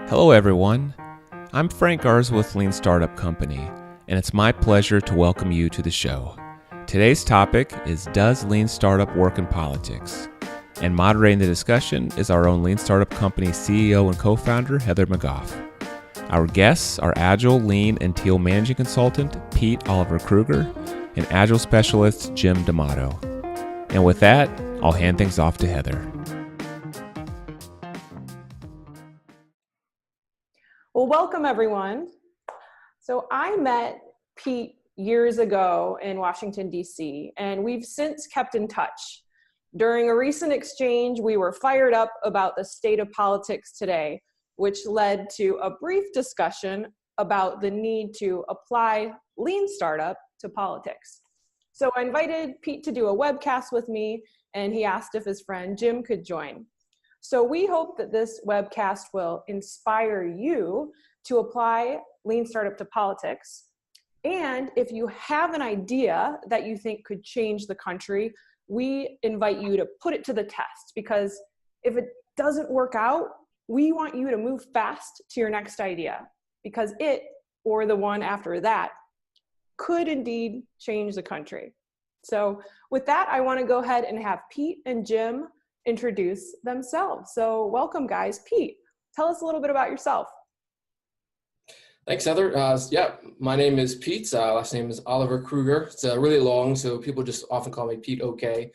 Hello everyone, I'm Frank Garza with Lean Startup Company, and it's my pleasure to welcome you to the show. Today's topic is Does Lean Startup Work in Politics? And moderating the discussion is our own Lean Startup Company CEO and co-founder, Heather McGough. Our guests are Agile, Lean, and Teal Managing Consultant, Pete Oliver-Krueger, and Agile Specialist, Jim Damato. And with that, I'll hand things off to Heather. Well, welcome everyone. So I met Pete years ago in Washington, D.C., and we've since kept in touch. During a recent exchange, we were fired up about the state of politics today, which led to a brief discussion about the need to apply Lean Startup to politics. So I invited Pete to do a webcast with me, and he asked if his friend Jim could join. So we hope that this webcast will inspire you to apply Lean Startup to politics. And if you have an idea that you think could change the country, we invite you to put it to the test, because if it doesn't work out, we want you to move fast to your next idea, because it, or the one after that, could indeed change the country. So with that, I want to go ahead and have Pete and Jim introduce themselves. So welcome, guys. Pete, tell us a little bit about yourself. Thanks, Heather. My name is Pete. Last name is Oliver-Krueger. It's really long, so people just often call me Pete OK.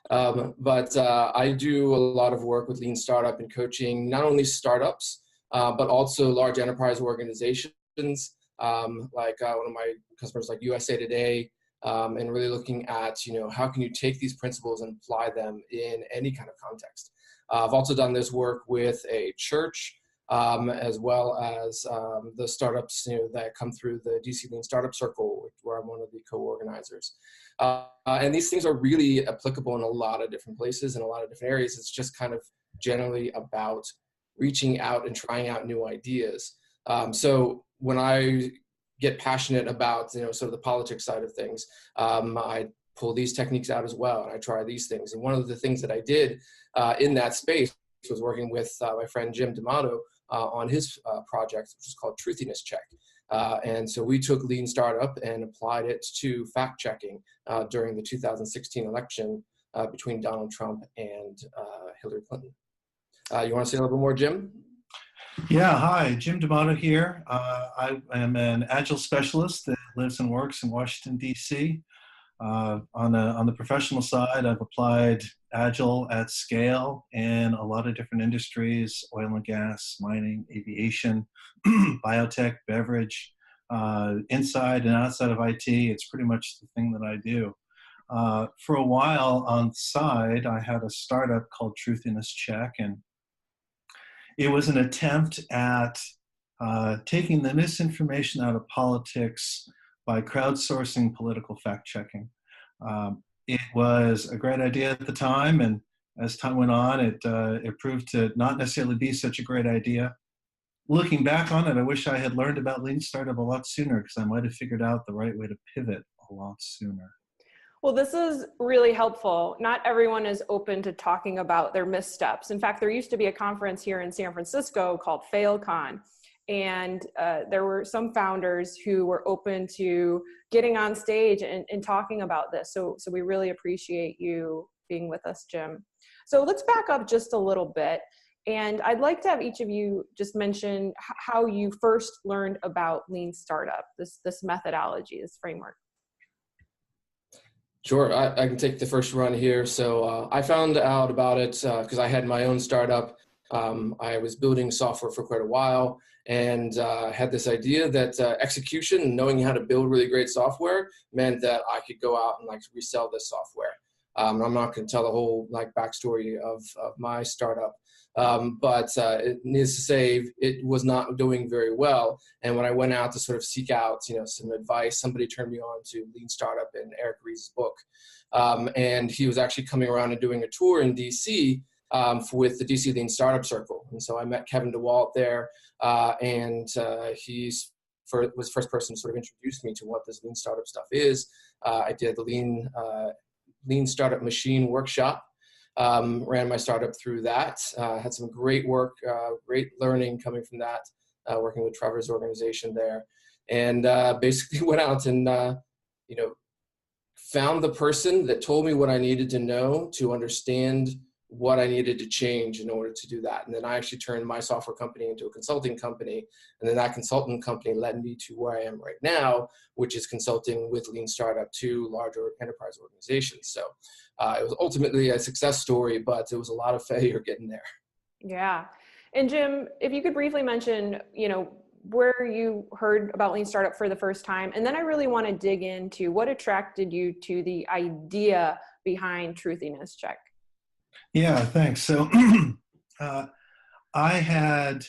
But I do a lot of work with Lean Startup and coaching not only startups, but also large enterprise organizations, like one of my customers like USA Today, and really looking at, how can you take these principles and apply them in any kind of context. I've also done this work with a church, as well as the startups that come through the DC Lean Startup Circle, where I'm one of the co-organizers. And these things are really applicable in a lot of different places, in a lot of different areas. It's just kind of generally about reaching out and trying out new ideas. So when I get passionate about sort of the politics side of things, I pull these techniques out as well, and I try these things. And one of the things that I did in that space was working with my friend Jim Damato on his project, which is called TruthinessCheck. And so we took Lean Startup and applied it to fact checking during the 2016 election between Donald Trump and Hillary Clinton. You want to say a little bit more, Jim? Yeah, hi, Jim Damato here. I am an Agile Specialist that lives and works in Washington, D.C. On the professional side, I've applied Agile at scale in a lot of different industries: oil and gas, mining, aviation, biotech, beverage, inside and outside of IT. It's pretty much the thing that I do. For a while on the side, I had a startup called TruthinessCheck, and it was an attempt at taking the misinformation out of politics by crowdsourcing political fact-checking. It was a great idea at the time, and as time went on, it proved to not necessarily be such a great idea. Looking back on it, I wish I had learned about Lean Startup a lot sooner, because I might have figured out the right way to pivot a lot sooner. Well, this is really helpful. Not everyone is open to talking about their missteps. In fact, there used to be a conference here in San Francisco called FailCon, and there were some founders who were open to getting on stage and talking about this. So we really appreciate you being with us, Jim. So let's back up just a little bit. And I'd like to have each of you just mention how you first learned about Lean Startup, this methodology, this framework. Sure, I can take the first run here. So I found out about it because I had my own startup. I was building software for quite a while, and had this idea that execution, knowing how to build really great software, meant that I could go out and resell this software. I'm not going to tell the whole backstory of my startup, but it needs to say it was not doing very well. And when I went out to sort of seek out some advice, somebody turned me on to Lean Startup and Eric Ries's book, and he was actually coming around and doing a tour in DC with the DC Lean Startup Circle. And so I met Kevin DeWalt there, and he was the first person to sort of introduce me to what this Lean Startup stuff is. I did the Lean Startup Machine workshop, ran my startup through that. Had some great work, great learning coming from that, working with Trevor's organization there. And basically went out and, found the person that told me what I needed to know to understand what I needed to change in order to do that. And then I actually turned my software company into a consulting company. And then that consulting company led me to where I am right now, which is consulting with Lean Startup to larger enterprise organizations. So it was ultimately a success story, but it was a lot of failure getting there. Yeah. And Jim, if you could briefly mention, where you heard about Lean Startup for the first time. And then I really want to dig into what attracted you to the idea behind TruthinessCheck. Yeah, thanks. So I had,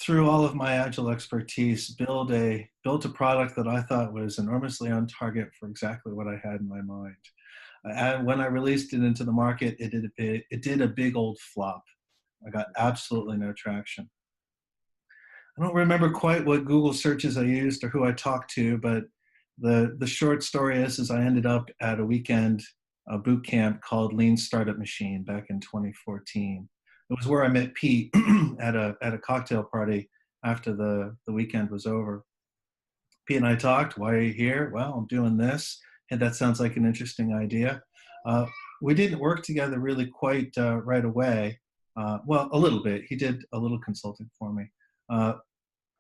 through all of my Agile expertise, built a product that I thought was enormously on target for exactly what I had in my mind. And when I released it into the market, it did a big old flop. I got absolutely no traction. I don't remember quite what Google searches I used or who I talked to, but the short story is I ended up at a weekend boot camp called Lean Startup Machine back in 2014. It was where I met Pete at a cocktail party after the weekend was over. Pete and I talked. Why are you here? Well, I'm doing this. And that sounds like an interesting idea. We didn't work together really quite right away. Well, a little bit. He did a little consulting for me.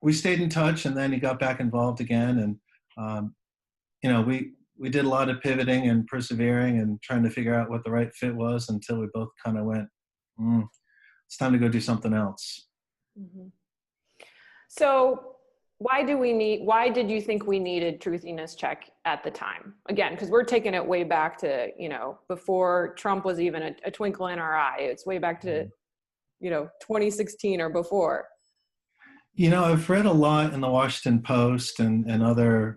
We stayed in touch, and then he got back involved again. And, we did a lot of pivoting and persevering and trying to figure out what the right fit was until we both kind of went, it's time to go do something else. Mm-hmm. So why did you think we needed TruthinessCheck at the time? Again, because we're taking it way back to, before Trump was even a twinkle in our eye. It's way back to, 2016 or before. I've read a lot in the Washington Post and other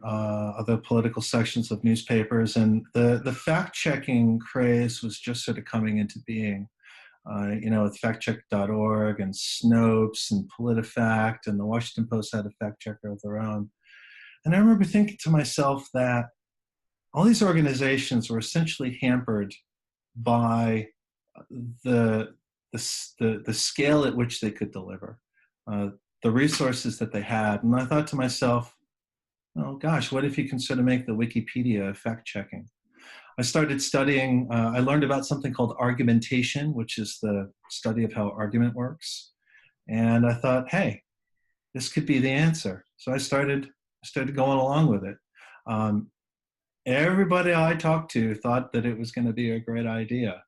political sections of newspapers, and the fact-checking craze was just sort of coming into being. With factcheck.org and Snopes and PolitiFact, and the Washington Post had a fact checker of their own. And I remember thinking to myself that all these organizations were essentially hampered by the scale at which they could deliver, the resources that they had. And I thought to myself, oh gosh, what if you can sort of make the Wikipedia of fact checking? I started studying, I learned about something called argumentation, which is the study of how argument works. And I thought, hey, this could be the answer. So I started going along with it. Everybody I talked to thought that it was going to be a great idea.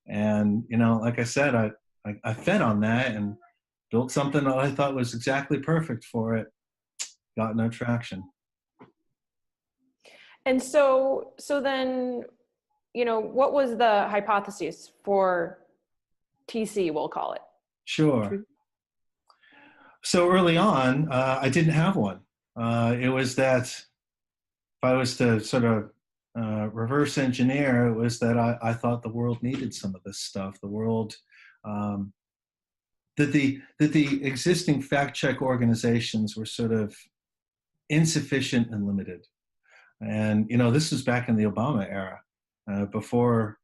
And, like I said, I fed on that and built something that I thought was exactly perfect for it. Got no traction. And so then, what was the hypothesis for TC, we'll call it? Sure. So early on, I didn't have one. It was that if I was to sort of reverse engineer, it was that I thought the world needed some of this stuff. The world, that the existing fact check organizations were sort of insufficient and limited. And this was back in the Obama era, before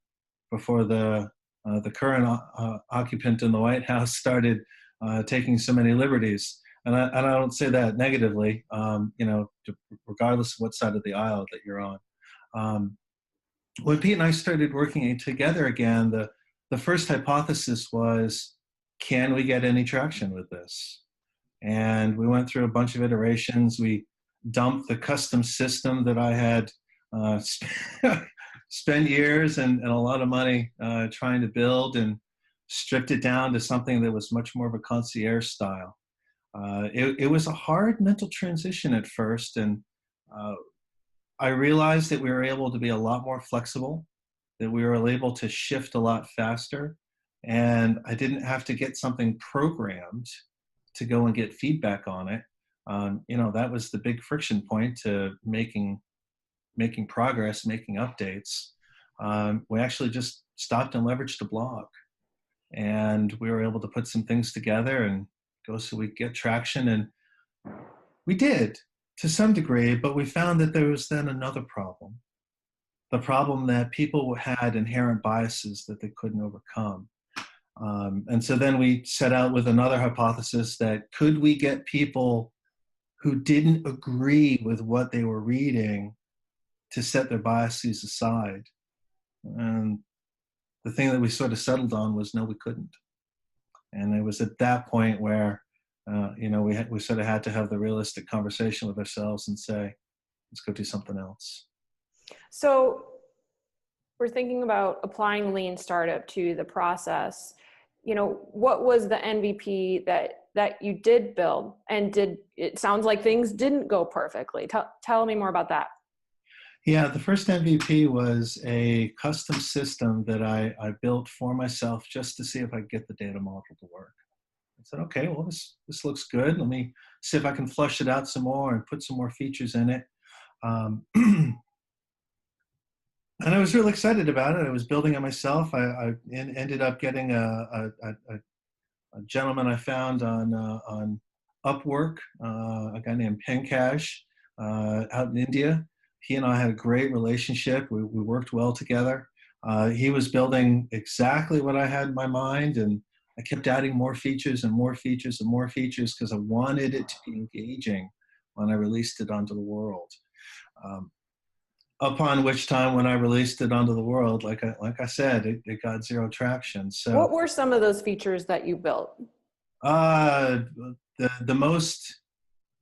the current occupant in the White House started taking so many liberties. And I don't say that negatively, regardless of what side of the aisle that you're on. When Pete and I started working together again, the first hypothesis was, can we get any traction with this? And we went through a bunch of iterations. We dumped the custom system that I had spent years and a lot of money trying to build, and stripped it down to something that was much more of a concierge style. It was a hard mental transition at first, and I realized that we were able to be a lot more flexible, that we were able to shift a lot faster, and I didn't have to get something programmed to go and get feedback on it. That was the big friction point to making progress, making updates. We actually just stopped and leveraged a blog, and we were able to put some things together and go so we get traction. And we did to some degree, but we found that there was then another problem. the problem that people had inherent biases that they couldn't overcome. And so then we set out with another hypothesis that could we get people who didn't agree with what they were reading to set their biases aside? And the thing that we sort of settled on was no, we couldn't. And it was at that point where, we sort of had to have the realistic conversation with ourselves and say, let's go do something else. So we're thinking about applying lean startup to the process. What was the MVP that you did build, and it sounds like things didn't go perfectly. Tell me more about that. Yeah, the first MVP was a custom system that I built for myself just to see if I could get the data model to work. I said, okay, well, this looks good. Let me see if I can flush it out some more and put some more features in it. And I was really excited about it. I was building it myself. I ended up getting a gentleman I found on Upwork, a guy named Pankaj out in India. He and I had a great relationship. We worked well together. He was building exactly what I had in my mind, and I kept adding more features and more features and more features because I wanted it to be engaging when I released it onto the world. Upon which time, when I released it onto the world, like I said, it got zero traction. So, what were some of those features that you built?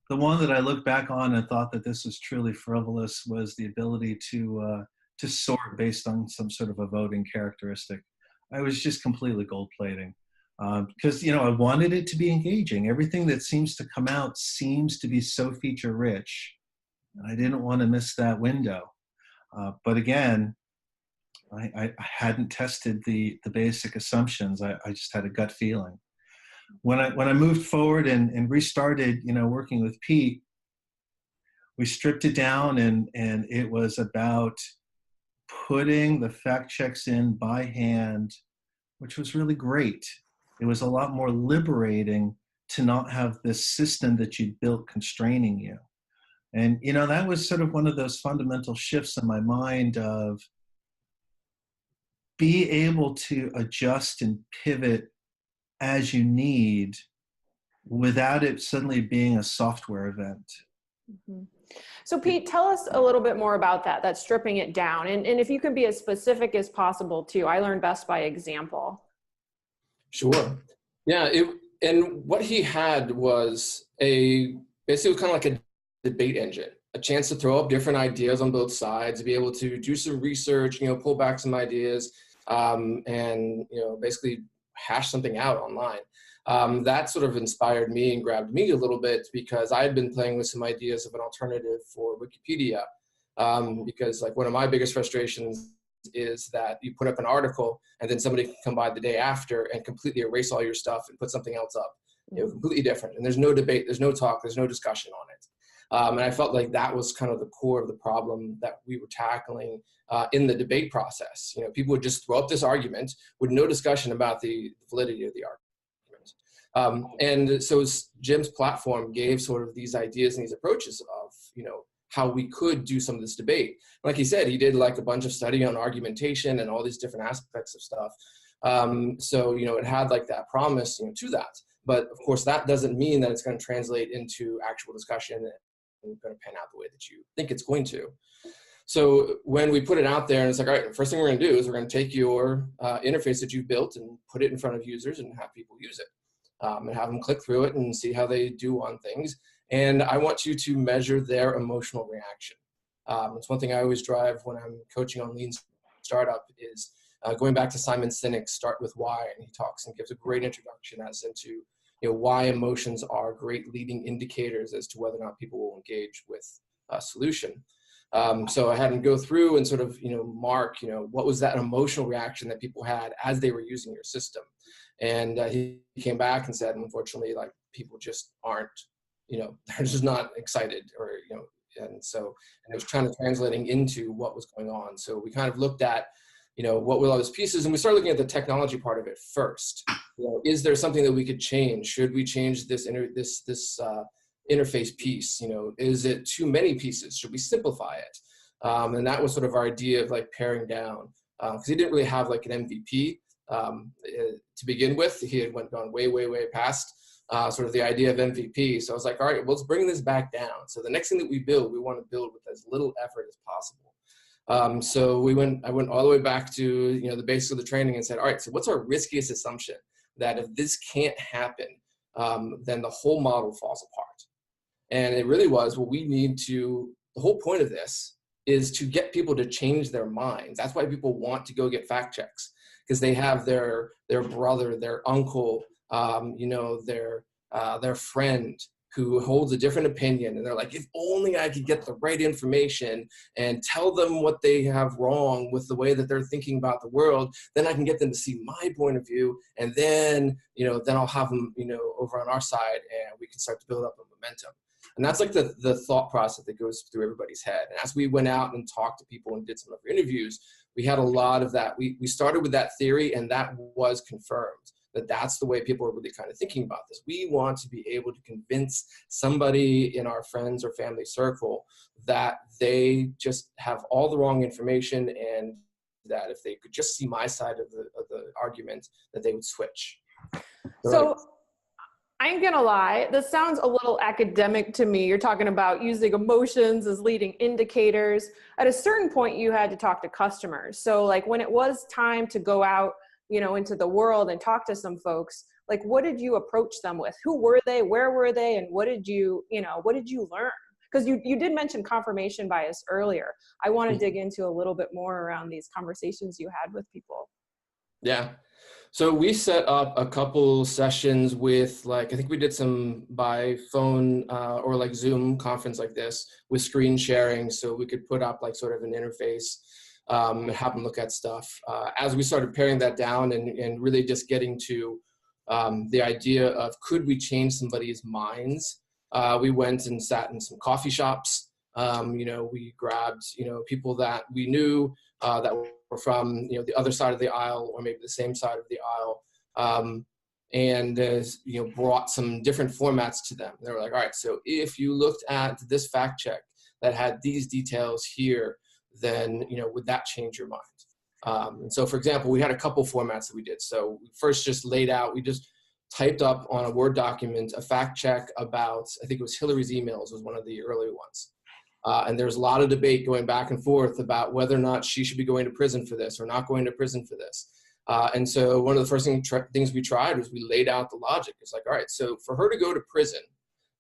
The one that I look back on and thought that this was truly frivolous was the ability to sort based on some sort of a voting characteristic. I was just completely gold plating because I wanted it to be engaging. Everything that seems to come out seems to be so feature rich, and I didn't want to miss that window. But again, I hadn't tested the basic assumptions. I just had a gut feeling. When I moved forward and restarted, working with Pete, we stripped it down and it was about putting the fact checks in by hand, which was really great. It was a lot more liberating to not have this system that you built constraining you. And, that was sort of one of those fundamental shifts in my mind of be able to adjust and pivot as you need without it suddenly being a software event. Mm-hmm. So Pete, tell us a little bit more about that stripping it down. And if you can be as specific as possible too. I learn best by example. Sure. Yeah. And what he had was basically kind of like a debate engine, a chance to throw up different ideas on both sides, to be able to do some research, pull back some ideas, and, basically hash something out online. That sort of inspired me and grabbed me a little bit because I had been playing with some ideas of an alternative for Wikipedia. Because like one of my biggest frustrations is that you put up an article and then somebody can come by the day after and completely erase all your stuff and put something else up, completely different. And there's no debate, there's no talk, there's no discussion on it. And I felt like that was kind of the core of the problem that we were tackling in the debate process. People would just throw up this argument with no discussion about the validity of the argument. And so Jim's platform gave sort of these ideas and these approaches of, how we could do some of this debate. Like he said, he did like a bunch of study on argumentation and all these different aspects of stuff. So, it had like that promise, to that. But of course, that doesn't mean that it's going to translate into actual discussion and going to pan out the way that you think it's going to. So when we put it out there and it's like, all right, the first thing we're going to do is we're going to take your interface that you've built and put it in front of users and have people use it and have them click through it and see how they do on things. And I want you to measure their emotional reaction. It's one thing I always drive when I'm coaching on Lean Startup is going back to Simon Sinek's Start With Why, and he talks and gives a great introduction as into why emotions are great leading indicators as to whether or not people will engage with a solution. So I had him go through and sort of, mark, what was that emotional reaction that people had as they were using your system. And he came back and said, unfortunately, like people just aren't, they're just not excited or, and it was trying to translating into what was going on. So we kind of looked at, what were all those pieces, and we started looking at the technology part of it first. Is there something that we could change? Should we change this interface piece? Is it too many pieces? Should we simplify it? And that was sort of our idea of like paring down, because he didn't really have like an MVP to begin with. He had gone way, way, way past sort of the idea of MVP. So I was like, all right, well, let's bring this back down. So the next thing that we build, we want to build with as little effort as possible. So I went all the way back to, the basics of the training and said, all right, so what's our riskiest assumption that if this can't happen, then the whole model falls apart? And it really was, well, the whole point of this is to get people to change their minds. That's why people want to go get fact checks, because they have their brother, their uncle, their friend who holds a different opinion, and they're like, if only I could get the right information and tell them what they have wrong with the way that they're thinking about the world, then I can get them to see my point of view, and then I'll have them over on our side, and we can start to build up a momentum. And that's like the thought process that goes through everybody's head. And as we went out and talked to people and did some of our interviews, we had a lot of that. We started with that theory, and that was confirmed. That's the way people are really kind of thinking about this. We want to be able to convince somebody in our friends or family circle that they just have all the wrong information, and that if they could just see my side of the argument, that they would switch. So I ain't gonna lie, this sounds a little academic to me. You're talking about using emotions as leading indicators. At a certain point, you had to talk to customers. So like when it was time to go out into the world and talk to some folks, like what did you approach them with? Who were they? Where were they? And what did you learn? Because you did mention confirmation bias earlier. I want to dig into a little bit more around these conversations you had with people. Yeah. So we set up a couple sessions with I think we did some by phone or like Zoom conference like this with screen sharing, so we could put up like sort of an interface and have them look at stuff. As we started paring that down and really just getting to the idea of could we change somebody's minds, we went and sat in some coffee shops. We grabbed, people that we knew that were from, the other side of the aisle or maybe the same side of the aisle, and brought some different formats to them. They were like, all right, so if you looked at this fact check that had these details here, then, would that change your mind? And so, for example, we had a couple formats that we did. So we first just laid out, we just typed up on a Word document a fact check about, I think it was Hillary's emails was one of the early ones. And there's a lot of debate going back and forth about whether or not she should be going to prison for this or not going to prison for this. And so one of the first things we tried was we laid out the logic. It's like, all right, so for her to go to prison,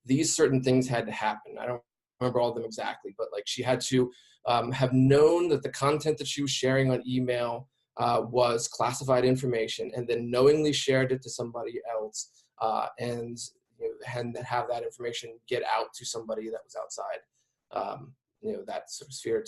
these certain things had to happen. I don't remember all of them exactly, but like she had to have known that the content that she was sharing on email was classified information, and then knowingly shared it to somebody else, and have that information get out to somebody that was outside that sort of sphere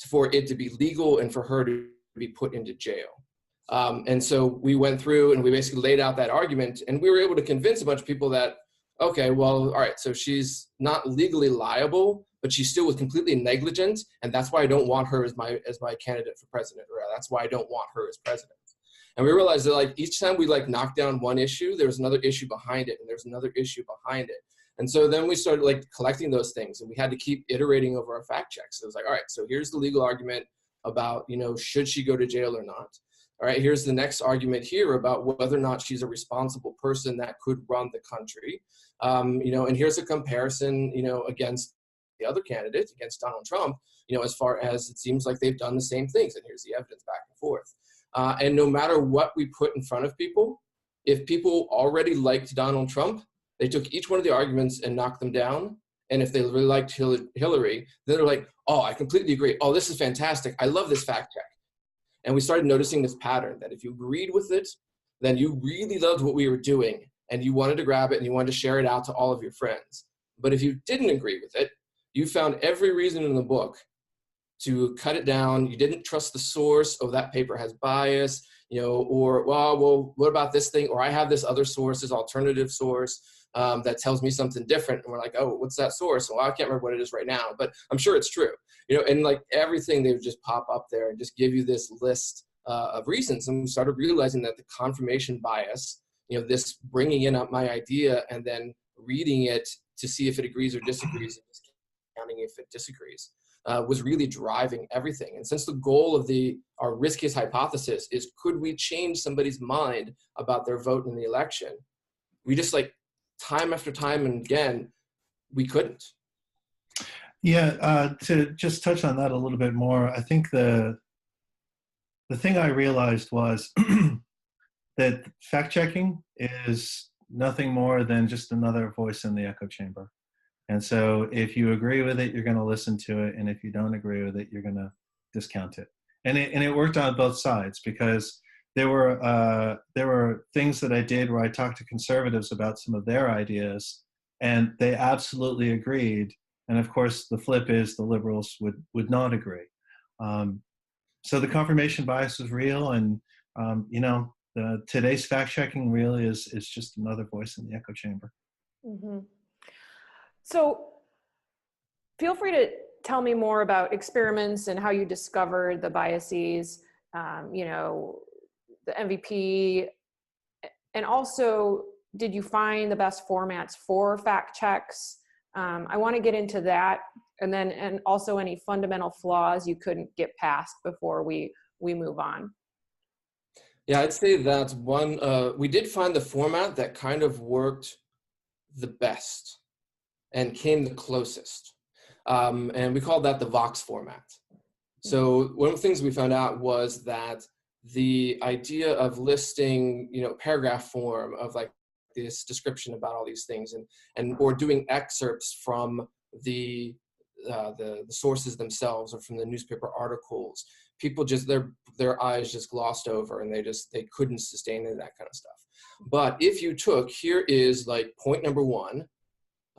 for it to be legal and for her to be put into jail. And so we went through and we basically laid out that argument, and we were able to convince a bunch of people that, okay, well, all right, so she's not legally liable, but she still was completely negligent, and that's why I don't want her as my candidate for president, or that's why I don't want her as president. And we realized that like each time we knocked down one issue, there was another issue behind it, and there's another issue behind it. And so then we started collecting those things, and we had to keep iterating over our fact checks. So it was like, all right, so here's the legal argument about, should she go to jail or not? All right, here's the next argument here about whether or not she's a responsible person that could run the country. And here's a comparison, against the other candidate, against Donald Trump, as far as it seems like they've done the same things. And here's the evidence back and forth. And no matter what we put in front of people, if people already liked Donald Trump, they took each one of the arguments and knocked them down. And if they really liked Hillary, then they're like, oh, I completely agree. Oh, this is fantastic. I love this fact check. And we started noticing this pattern that if you agreed with it, then you really loved what we were doing and you wanted to grab it and you wanted to share it out to all of your friends. But if you didn't agree with it, you found every reason in the book to cut it down. You didn't trust the source. Oh, that paper has bias, or, well, what about this thing? Or I have this other source, this alternative source that tells me something different. And we're like, oh, what's that source? Well, I can't remember what it is right now, but I'm sure it's true. And everything, they would just pop up there and just give you this list of reasons. And we started realizing that the confirmation bias, this bringing in up my idea and then reading it to see if it agrees or disagrees and just counting if it disagrees. was really driving everything. And since the goal of our riskiest hypothesis is, could we change somebody's mind about their vote in the election? We just time after time and again, we couldn't. Yeah, to just touch on that a little bit more, I think the thing I realized was that fact-checking is nothing more than just another voice in the echo chamber. And so if you agree with it, you're going to listen to it. And if you don't agree with it, you're going to discount it. And it worked on both sides, because there were things that I did where I talked to conservatives about some of their ideas, and they absolutely agreed. And of course, the flip is the liberals would not agree. So the confirmation bias is real, and today's fact checking really is just another voice in the echo chamber. Mm-hmm. So feel free to tell me more about experiments and how you discovered the biases, the MVP, and also, did you find the best formats for fact checks? I want to get into that, and also any fundamental flaws you couldn't get past before we move on. Yeah, I'd say that's one. We did find the format that kind of worked the best and came the closest. And we called that the Vox format. So one of the things we found out was that the idea of listing, paragraph form of this description about all these things, or doing excerpts from the sources themselves or from the newspaper articles, people just their eyes just glossed over, and they couldn't sustain it, that kind of stuff. But if you took, here is point number one,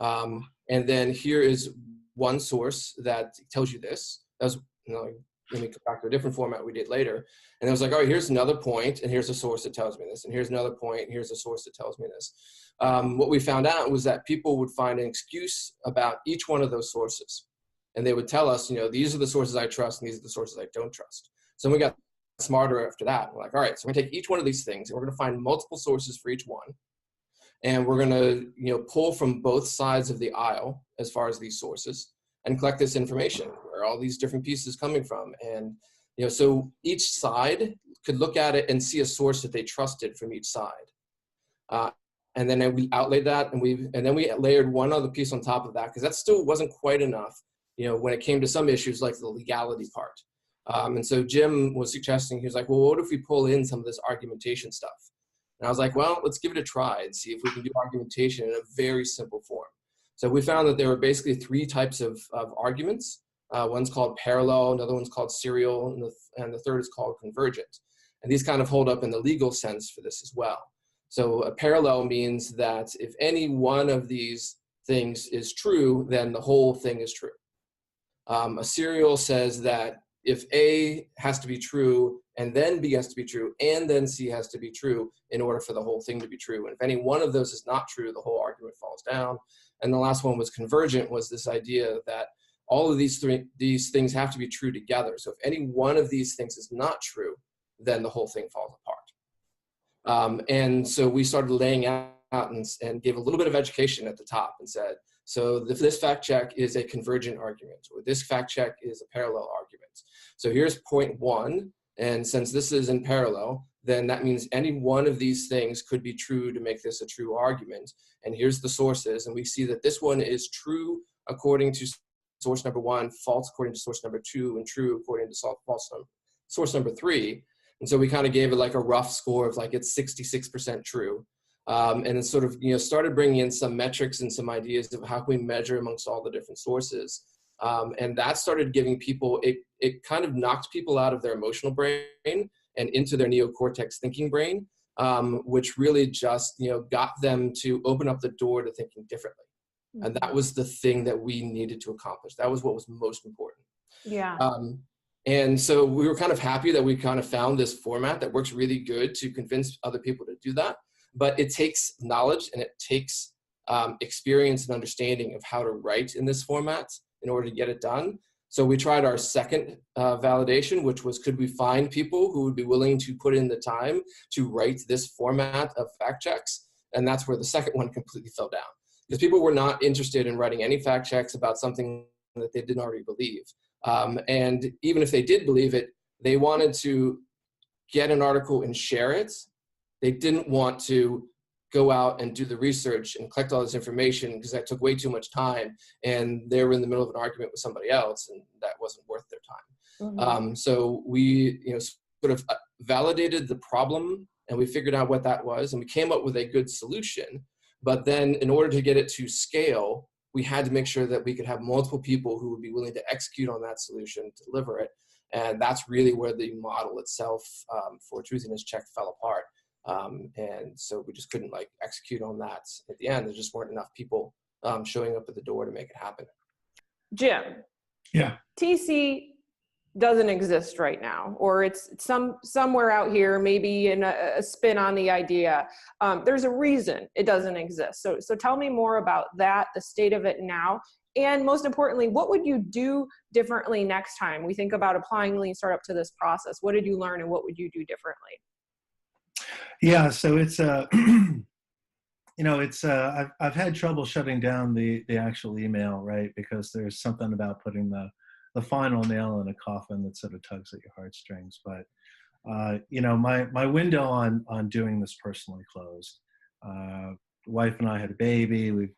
and then here is one source that tells you this. That was, let me come back to a different format we did later. And it was all right, here's another point, and here's a source that tells me this, and here's another point, and here's a source that tells me this. What we found out was that people would find an excuse about each one of those sources. And they would tell us, these are the sources I trust, and these are the sources I don't trust. So we got smarter after that. We're all right, so we're gonna take each one of these things, and we're gonna find multiple sources for each one. And we're gonna, pull from both sides of the aisle as far as these sources, and collect this information, where all these different pieces coming from. And, so each side could look at it and see a source that they trusted from each side. And then we outlaid that, and then we layered one other piece on top of that, because that still wasn't quite enough, when it came to some issues like the legality part. And so Jim was suggesting, he was like, well, what if we pull in some of this argumentation stuff? And I was like, well, let's give it a try and see if we can do argumentation in a very simple form. So we found that there were basically three types of arguments. One's called parallel, another one's called serial, and the third is called convergent. And these kind of hold up in the legal sense for this as well. So a parallel means that if any one of these things is true, then the whole thing is true. A serial says that if A has to be true, and then B has to be true, and then C has to be true in order for the whole thing to be true. And if any one of those is not true, the whole argument falls down. And the last one was convergent, was this idea that all of these things have to be true together. So if any one of these things is not true, then the whole thing falls apart. And so we started laying out and gave a little bit of education at the top and said, so if this fact check is a convergent argument, or this fact check is a parallel argument. So here's point one, and since this is in parallel, then that means any one of these things could be true to make this a true argument. And here's the sources, and we see that this one is true according to source number one, false according to source number two, and true according to source number three. And so we kind of gave it like a rough score of it's 66% true. And then sort of, started bringing in some metrics and some ideas of how can we measure amongst all the different sources. And that started giving people, it kind of knocked people out of their emotional brain and into their neocortex thinking brain, which really just, got them to open up the door to thinking differently. And that was the thing that we needed to accomplish. That was what was most important. Yeah. And so we were kind of happy that we kind of found this format that works really good to convince other people to do that. But it takes knowledge, and it takes experience and understanding of how to write in this format in order to get it done. So we tried our second validation, which was, could we find people who would be willing to put in the time to write this format of fact checks? And that's where the second one completely fell down, because people were not interested in writing any fact checks about something that they didn't already believe. And even if they did believe it, they wanted to get an article and share it. They didn't want to go out and do the research and collect all this information because that took way too much time, and they were in the middle of an argument with somebody else, and that wasn't worth their time. Mm-hmm. So we, sort of validated the problem, and we figured out what that was, and we came up with a good solution. But then in order to get it to scale, we had to make sure that we could have multiple people who would be willing to execute on that solution, to deliver it. And that's really where the model itself for TruthinessCheck fell apart. And so we just couldn't execute on that at the end. There just weren't enough people showing up at the door to make it happen. Jim. Yeah. TC doesn't exist right now, or it's somewhere out here, maybe in a spin on the idea. There's a reason it doesn't exist. So tell me more about that, the state of it now, and most importantly, what would you do differently next time we think about applying Lean Startup to this process? What did you learn, and what would you do differently? Yeah, so it's I've had trouble shutting down the actual email, right? Because there's something about putting the final nail in a coffin that sort of tugs at your heartstrings. But my window on doing this personally closed. Wife and I had a baby. We've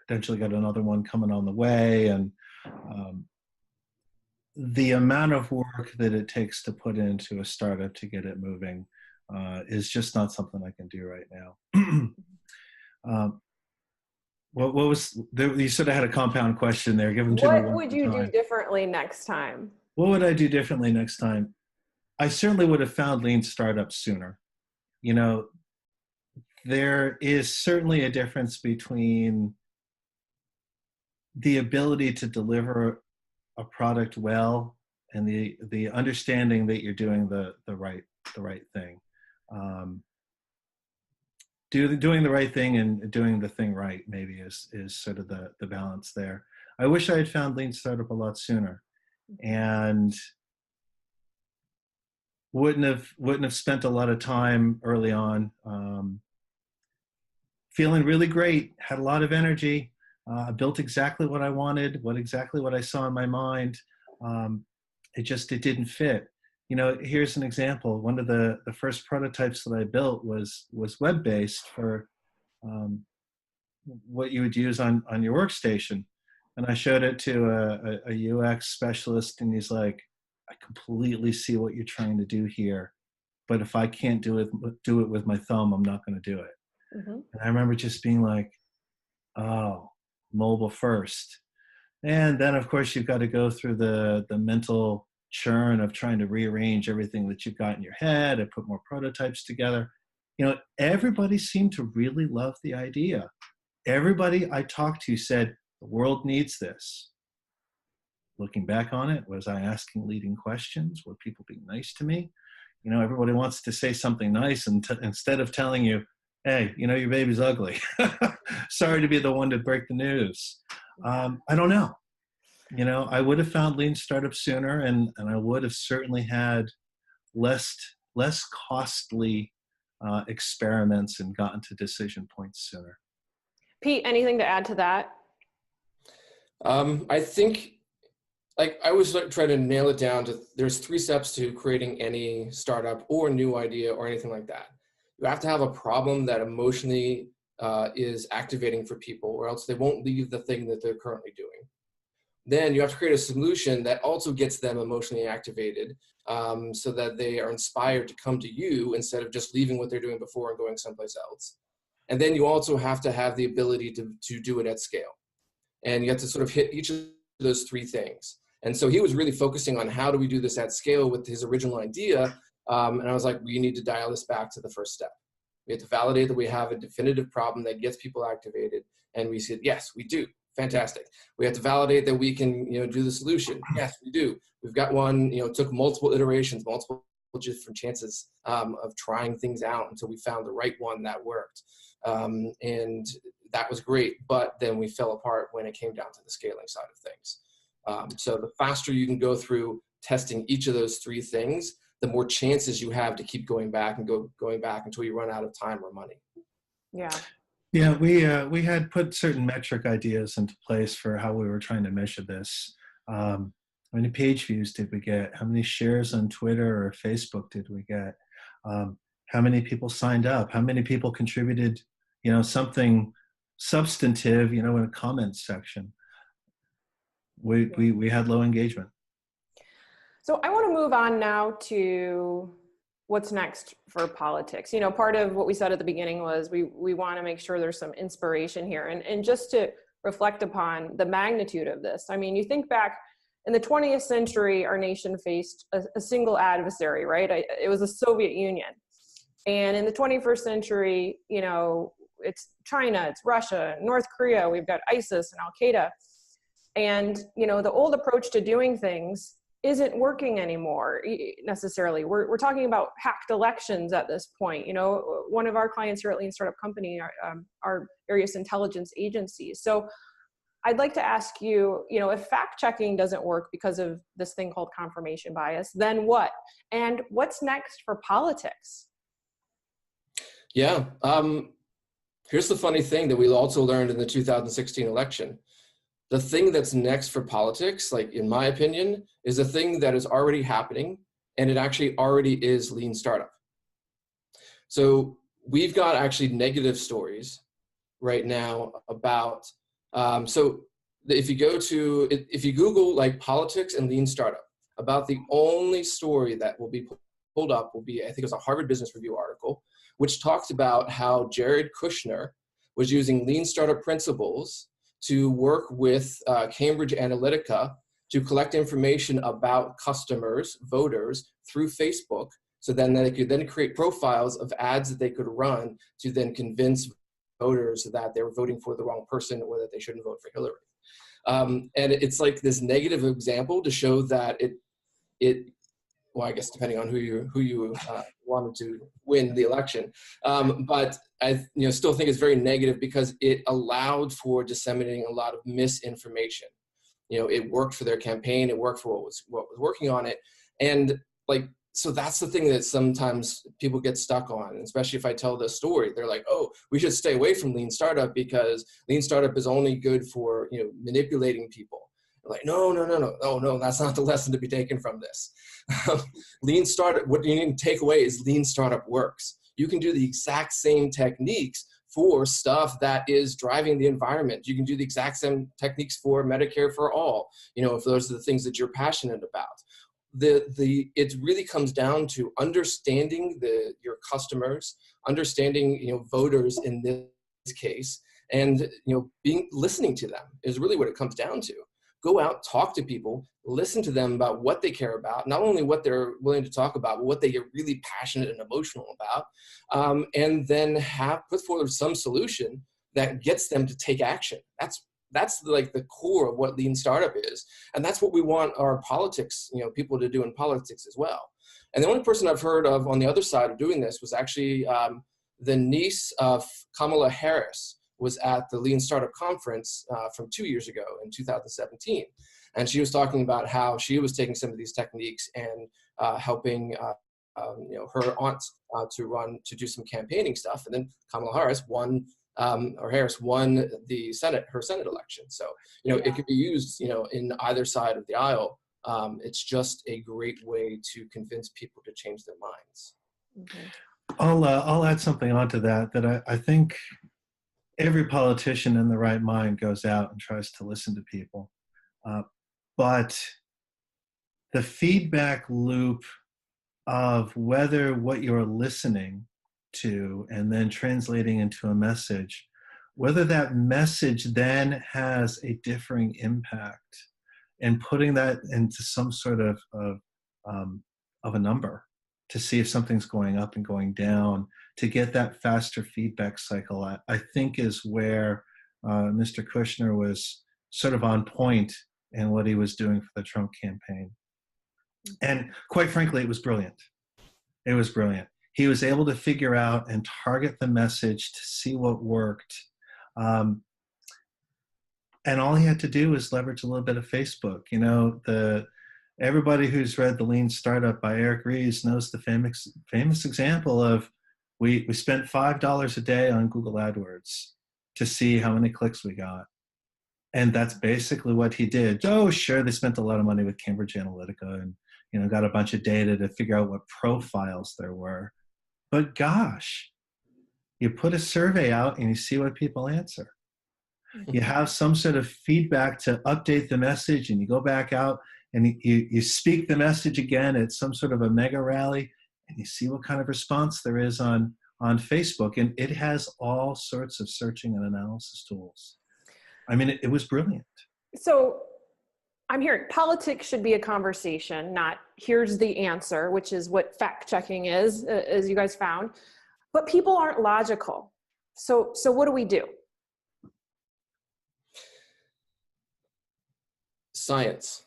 potentially got another one coming on the way, and the amount of work that it takes to put into a startup to get it moving is just not something I can do right now. What was there? You sort of had a compound question there. Give them to me. What would you do differently next time? What would I do differently next time? I certainly would have found Lean Startup sooner. There is certainly a difference between the ability to deliver a product well and the understanding that you're doing the right thing. Doing the right thing and doing the thing right maybe is sort of the balance there. I wish I had found Lean Startup a lot sooner, and wouldn't have spent a lot of time early on. Feeling really great, had a lot of energy, built exactly what I wanted, what I saw in my mind. It didn't fit. Here's an example. One of the first prototypes that I built was web-based for what you would use on your workstation. And I showed it to a UX specialist, and he's like, I completely see what you're trying to do here, but if I can't do it with my thumb, I'm not going to do it. Mm-hmm. And I remember just being like, oh, mobile first. And then, of course, you've got to go through the mental churn of trying to rearrange everything that you've got in your head and put more prototypes together. Everybody seemed to really love the idea. Everybody I talked to said, the world needs this. Looking back on it, was I asking leading questions? Were people being nice to me? Everybody wants to say something nice, and instead of telling you, hey, your baby's ugly. Sorry to be the one to break the news. I don't know. I would have found Lean Startup sooner, and I would have certainly had less costly experiments and gotten to decision points sooner. Pete, anything to add to that? I think, I always try to nail it down to, there's 3 steps to creating any startup or new idea or anything like that. You have to have a problem that emotionally is activating for people, or else they won't leave the thing that they're currently doing. Then you have to create a solution that also gets them emotionally activated, so that they are inspired to come to you instead of just leaving what they're doing before and going someplace else. And then you also have to have the ability to do it at scale. And you have to sort of hit each of those 3 things. And so he was really focusing on how do we do this at scale with his original idea. And I was like, we need to dial this back to the first step. We have to validate that we have a definitive problem that gets people activated. And we said, yes, we do. Fantastic. We have to validate that we can, do the solution. Yes, we do. We've got one, took multiple iterations, multiple different chances of trying things out until we found the right one that worked. And that was great. But then we fell apart when it came down to the scaling side of things. So the faster you can go through testing each of those 3 things, the more chances you have to keep going back and going back until you run out of time or money. Yeah. Yeah, we had put certain metric ideas into place for how we were trying to measure this. How many page views did we get? How many shares on Twitter or Facebook did we get? How many people signed up? How many people contributed, something substantive, in a comments section? We had low engagement. So I want to move on now to what's next for politics. Part of what we said at the beginning was we want to make sure there's some inspiration here. And just to reflect upon the magnitude of this, I mean, you think back in the 20th century, our nation faced a single adversary, right? It was the Soviet Union. And in the 21st century, it's China, it's Russia, North Korea, we've got ISIS and Al-Qaeda. And, the old approach to doing things isn't working anymore necessarily. We're talking about hacked elections at this point. One of our clients here at Lean Startup Company are various intelligence agencies. So I'd like to ask you, if fact checking doesn't work because of this thing called confirmation bias, then what? And what's next for politics? Yeah. Here's the funny thing that we also learned in the 2016 election. The thing that's next for politics, like in my opinion, is a thing that is already happening, and it actually already is Lean Startup. So we've got actually negative stories right now about, so if you Google like politics and Lean Startup, about the only story that will be pulled up will be, I think it was a Harvard Business Review article, which talked about how Jared Kushner was using Lean Startup principles to work with Cambridge Analytica to collect information about customers, voters, through Facebook, so then they could then create profiles of ads that they could run to then convince voters that they were voting for the wrong person or that they shouldn't vote for Hillary. And it's like this negative example to show that well, I guess depending on who you wanted to win the election, but I still think it's very negative because it allowed for disseminating a lot of misinformation. It worked for their campaign, it worked for what was working on it, and so that's the thing that sometimes people get stuck on, and especially if I tell this story, they're like, oh, we should stay away from Lean Startup because Lean Startup is only good for manipulating people. Like, no, that's not the lesson to be taken from this. Lean Startup, what you need to take away is Lean Startup works. You can do the exact same techniques for stuff that is driving the environment. You can do the exact same techniques for Medicare for all, if those are the things that you're passionate about. It really comes down to understanding your customers, understanding voters in this case, and listening to them is really what it comes down to. Go out, talk to people, listen to them about what they care about, not only what they're willing to talk about, but what they get really passionate and emotional about, and then put forward some solution that gets them to take action. That's like the core of what Lean Startup is. And that's what we want our politics, people to do in politics as well. And the only person I've heard of on the other side of doing this was actually the niece of Kamala Harris was at the Lean Startup Conference from 2 years ago in 2017. And she was talking about how she was taking some of these techniques and helping her aunt to do some campaigning stuff. And then Kamala Harris won the her Senate election. So, it could be used, in either side of the aisle. It's just a great way to convince people to change their minds. Okay. I'll add something onto that I think every politician in the right mind goes out and tries to listen to people. But the feedback loop of whether what you're listening to and then translating into a message, whether that message then has a differing impact, and putting that into some sort of a number to see if something's going up and going down, to get that faster feedback cycle, I think is where Mr. Kushner was sort of on point in what he was doing for the Trump campaign. And quite frankly, it was brilliant. It was brilliant. He was able to figure out and target the message to see what worked. And all he had to do was leverage a little bit of Facebook. Everybody who's read The Lean Startup by Eric Ries knows the famous example of we spent $5 a day on Google AdWords to see how many clicks we got. And that's basically what he did. Oh, sure, they spent a lot of money with Cambridge Analytica and, got a bunch of data to figure out what profiles there were. But gosh, you put a survey out and you see what people answer. You have some sort of feedback to update the message, and you go back out and you speak the message again at some sort of a mega rally, and you see what kind of response there is on Facebook. And it has all sorts of searching and analysis tools. I mean, it was brilliant. So I'm hearing politics should be a conversation, not here's the answer, which is what fact checking is, as you guys found. But people aren't logical. So what do we do? Science.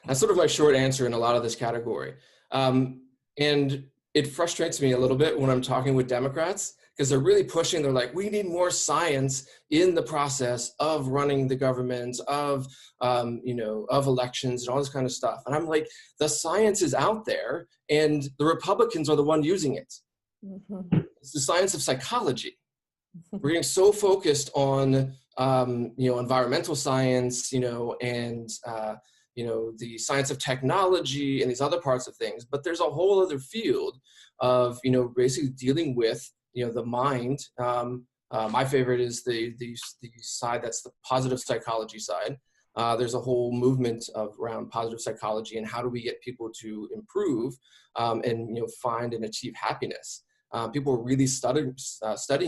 That's sort of my short answer in a lot of this category. And it frustrates me a little bit when I'm talking with Democrats, because they're really pushing, they're like, we need more science in the process of running the government, of elections and all this kind of stuff. And I'm like, the science is out there and the Republicans are the one using it. Mm-hmm. It's the science of psychology. We're getting so focused on, environmental science, and the science of technology and these other parts of things. But there's a whole other field of, basically dealing with, the mind. My favorite is the side that's the positive psychology side. There's a whole movement around positive psychology and how do we get people to improve and find and achieve happiness. People are really studying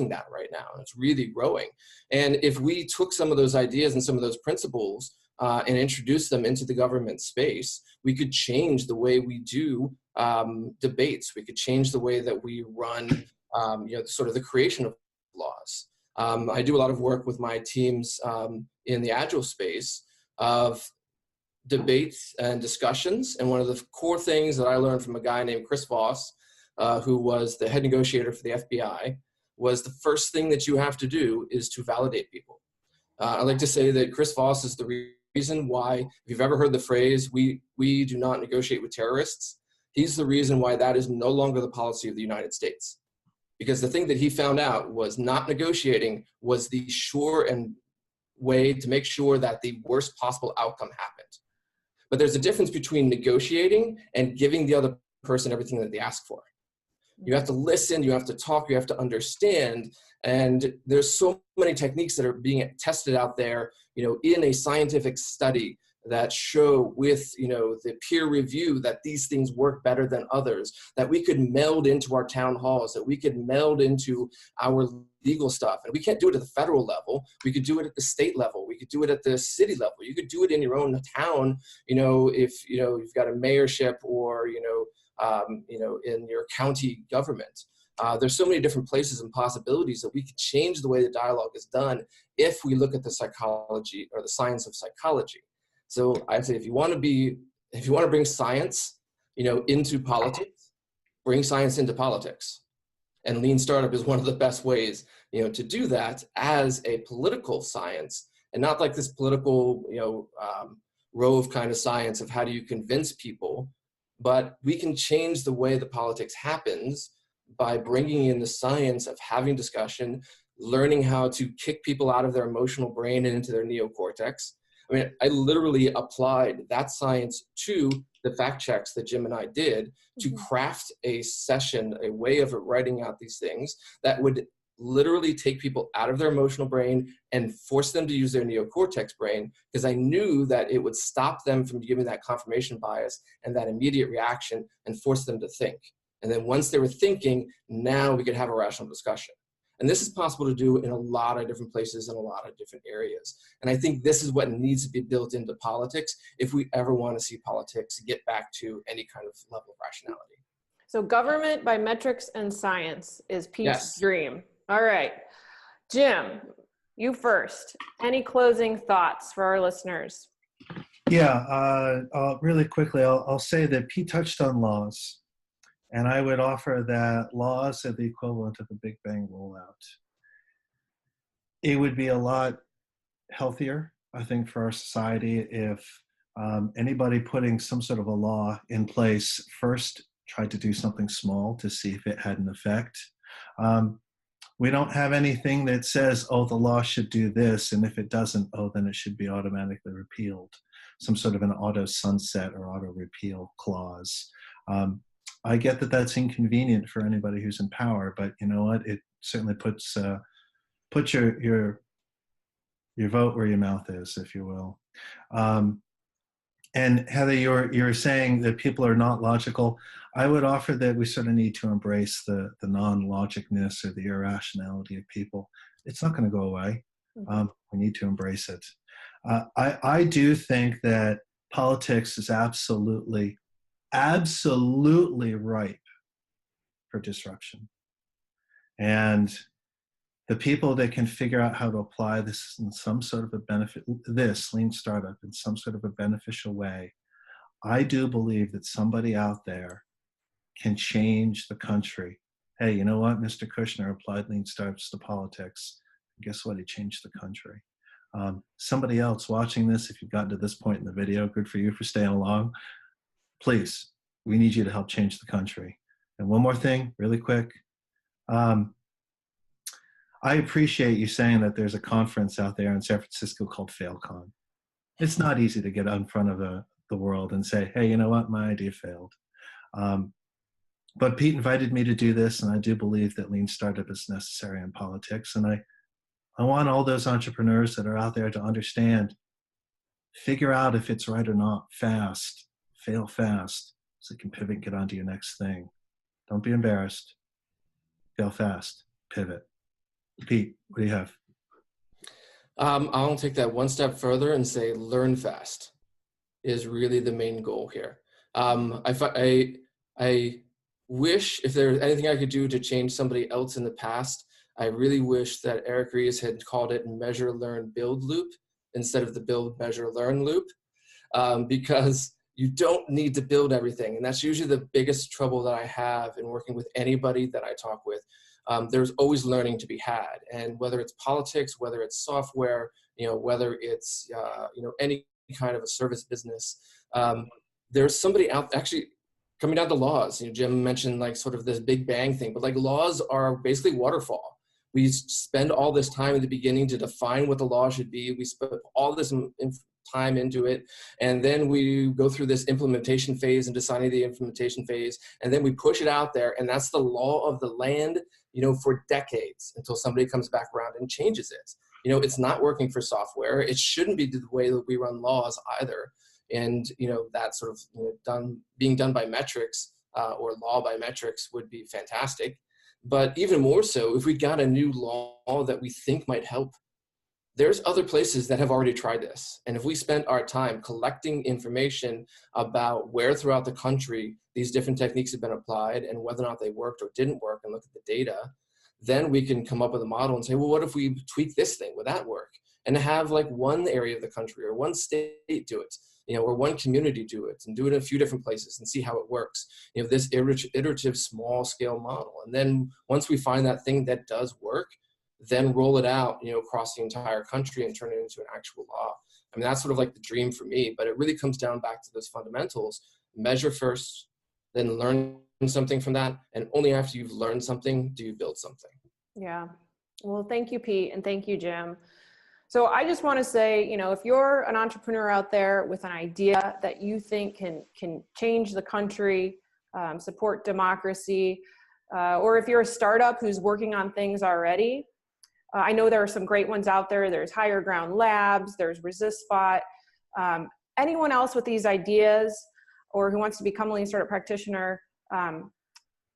that right now, and it's really growing. And if we took some of those ideas and some of those principles and introduced them into the government space, we could change the way we do debates. We could change the way that we run, sort of the creation of laws. I do a lot of work with my teams in the Agile space of debates and discussions. And one of the core things that I learned from a guy named Chris Voss, who was the head negotiator for the FBI, was the first thing that you have to do is to validate people. I like to say that Chris Voss is the reason why, if you've ever heard the phrase, we do not negotiate with terrorists, he's the reason why that is no longer the policy of the United States. Because the thing that he found out was not negotiating was the sure and way to make sure that the worst possible outcome happened. But there's a difference between negotiating and giving the other person everything that they ask for. You have to listen, you have to talk, you have to understand. And there's so many techniques that are being tested out there, in a scientific study that show with, the peer review that these things work better than others, that we could meld into our town halls, that we could meld into our legal stuff. And we can't do it at the federal level. We could do it at the state level. We could do it at the city level. You could do it in your own town, if, you've got a mayorship or, in your county government. There's so many different places and possibilities that we could change the way the dialogue is done if we look at the psychology or the science of psychology. So I'd say if you want to bring science, into politics, bring science into politics. And lean startup is one of the best ways, to do that as a political science, and not like this political, rove kind of science of how do you convince people. But we can change the way the politics happens by bringing in the science of having discussion, learning how to kick people out of their emotional brain and into their neocortex. I mean, I literally applied that science to the fact checks that Jim and I did to craft a session, a way of writing out these things that would literally take people out of their emotional brain and force them to use their neocortex brain, because I knew that it would stop them from giving that confirmation bias and that immediate reaction and force them to think. And then once they were thinking, now we could have a rational discussion. And this is possible to do in a lot of different places and a lot of different areas. And I think this is what needs to be built into politics if we ever want to see politics get back to any kind of level of rationality. So government by metrics and science is Pete's dream. All right. Jim, you first. Any closing thoughts for our listeners? Yeah, really quickly, I'll say that Pete touched on laws. And I would offer that laws are the equivalent of a Big Bang rollout. It would be a lot healthier, I think, for our society if anybody putting some sort of a law in place first tried to do something small to see if it had an effect. We don't have anything that says, oh, the law should do this, and if it doesn't, oh, then it should be automatically repealed. Some sort of an auto sunset or auto repeal clause. I get that that's inconvenient for anybody who's in power, but you know what? It certainly puts your vote where your mouth is, if you will. And Heather, you're saying that people are not logical. I would offer that we sort of need to embrace the non-logicness or the irrationality of people. It's not going to go away. We need to embrace it. I do think that politics is absolutely ripe for disruption. And the people that can figure out how to apply this in some sort of lean startup in some sort of a beneficial way, I do believe that somebody out there can change the country. Hey, you know what? Mr. Kushner applied lean startups to politics. Guess what? He changed the country. Somebody else watching this, if you've gotten to this point in the video, good for you for staying along. Please, we need you to help change the country. And one more thing, really quick. I appreciate you saying that there's a conference out there in San Francisco called FailCon. It's not easy to get in front of the world and say, hey, you know what, my idea failed. But Pete invited me to do this, and I do believe that lean startup is necessary in politics. And I want all those entrepreneurs that are out there to understand, figure out if it's right or not fast, fail fast, so you can pivot and get on to your next thing. Don't be embarrassed. Fail fast, pivot. Pete, what do you have? I'll take that one step further and say learn fast is really the main goal here. I wish if there's anything I could do to change somebody else in the past, I really wish that Eric Ries had called it measure, learn, build loop instead of the build, measure, learn loop, because you don't need to build everything. And that's usually the biggest trouble that I have in working with anybody that I talk with. There's always learning to be had, and whether it's politics, whether it's software, whether it's any kind of a service business, there's somebody out actually coming down to laws. Jim mentioned like sort of this big bang thing, but like laws are basically waterfall. We spend all this time at the beginning to define what the law should be. We spend all this time into it, and then we go through this implementation phase and deciding the implementation phase, and then we push it out there, and that's the law of the land, for decades until somebody comes back around and changes it. It's not working for software. It shouldn't be the way that we run laws either. And that sort of being done by metrics or law by metrics would be fantastic. But even more so, if we got a new law that we think might help, there's other places that have already tried this. And if we spent our time collecting information about where throughout the country these different techniques have been applied and whether or not they worked or didn't work and look at the data, then we can come up with a model and say, well, what if we tweak this thing? Would that work? And have like one area of the country or one state do it, or one community do it, and do it in a few different places and see how it works. This iterative small scale model. And then once we find that thing that does work, then roll it out, across the entire country and turn it into an actual law. I mean, that's sort of like the dream for me, but it really comes down back to those fundamentals. Measure first, then learn something from that. And only after you've learned something, do you build something. Yeah. Well, thank you, Pete. And thank you, Jim. So I just want to say, if you're an entrepreneur out there with an idea that you think can change the country, support democracy, or if you're a startup who's working on things already, I know there are some great ones out there. There's Higher Ground Labs, there's ResistSpot. Anyone else with these ideas or who wants to become a lean startup practitioner,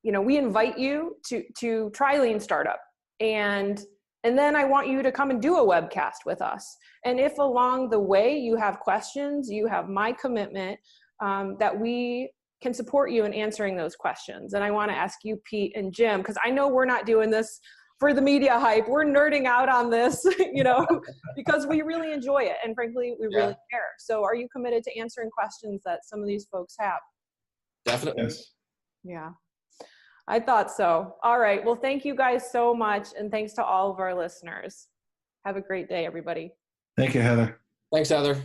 we invite you to try Lean Startup. And then I want you to come and do a webcast with us. And if along the way you have questions, you have my commitment that we can support you in answering those questions. And I want to ask you, Pete and Jim, because I know we're not doing this for the media hype. We're nerding out on this, because we really enjoy it. And frankly, we really care. So are you committed to answering questions that some of these folks have? Definitely. Yes. Yeah, I thought so. All right. Well, thank you guys so much. And thanks to all of our listeners. Have a great day, everybody. Thank you, Heather. Thanks, Heather.